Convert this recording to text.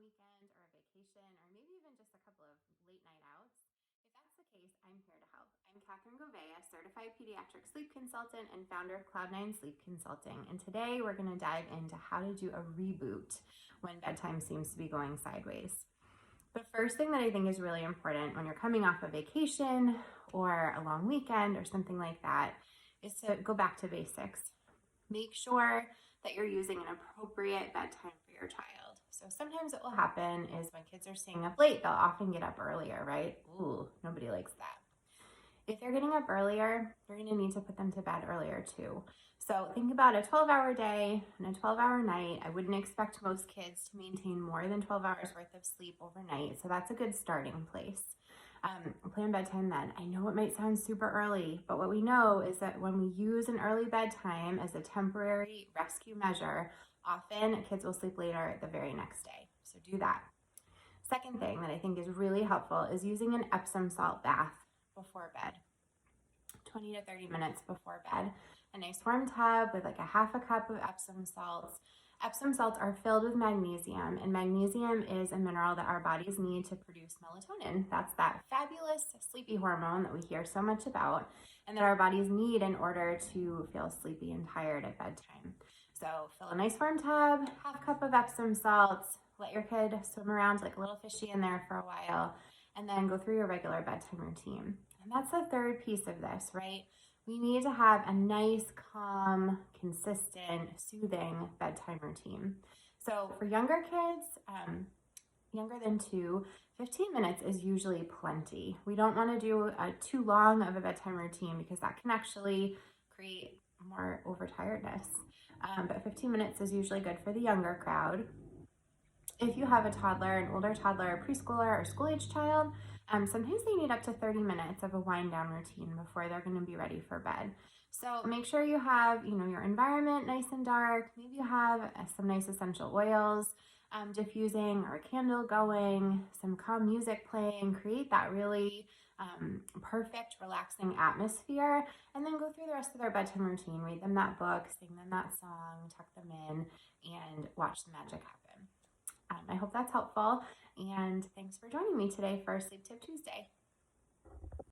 weekend or a vacation, or maybe even just a couple of late night outs. If that's the case, I'm here to help. I'm Catherine Govea, certified pediatric sleep consultant and founder of Cloud9 Sleep Consulting. And today we're going to dive into how to do a reboot when bedtime seems to be going sideways. The first thing that I think is really important when you're coming off a vacation or a long weekend or something like that is to go back to basics. Make sure that you're using an appropriate bedtime for your child. So sometimes what will happen is when kids are staying up late, they'll often get up earlier, right? Ooh, nobody likes that. If they're getting up earlier, you're going to need to put them to bed earlier too. So think about a 12-hour day and a 12-hour night. I wouldn't expect most kids to maintain more than 12 hours worth of sleep overnight. So that's a good starting place. Plan bedtime then. I know it might sound super early, but what we know is that when we use an early bedtime as a temporary rescue measure, often kids will sleep later the very next day. So do that. Second thing that I think is really helpful is using an Epsom salt bath before bed. 20 to 30 minutes before bed. A nice warm tub with like a half a cup of Epsom salts. Epsom salts are filled with magnesium, and magnesium is a mineral that our bodies need to produce melatonin. That's that fabulous sleepy hormone that we hear so much about and that our bodies need in order to feel sleepy and tired at bedtime. So fill a nice warm tub, half cup of Epsom salts, let your kid swim around like a little fishy in there for a while, and then go through your regular bedtime routine. And that's the third piece of this, right? We need to have a nice, calm, consistent, soothing bedtime routine. So for younger kids, younger than 2, 15 minutes is usually plenty. We don't want to do too long of a bedtime routine because that can actually create more overtiredness. But 15 minutes is usually good for the younger crowd. If you have a toddler, an older toddler, a preschooler, or school-age child, sometimes they need up to 30 minutes of a wind-down routine before they're going to be ready for bed. So make sure you have, your environment nice and dark. Maybe you have some nice essential oils diffusing or a candle going, some calm music playing. Create that really perfect, relaxing atmosphere, and then go through the rest of their bedtime routine. Read them that book, sing them that song, tuck them in, and watch the magic happen. I hope that's helpful, and thanks for joining me today for Sleep Tip Tuesday.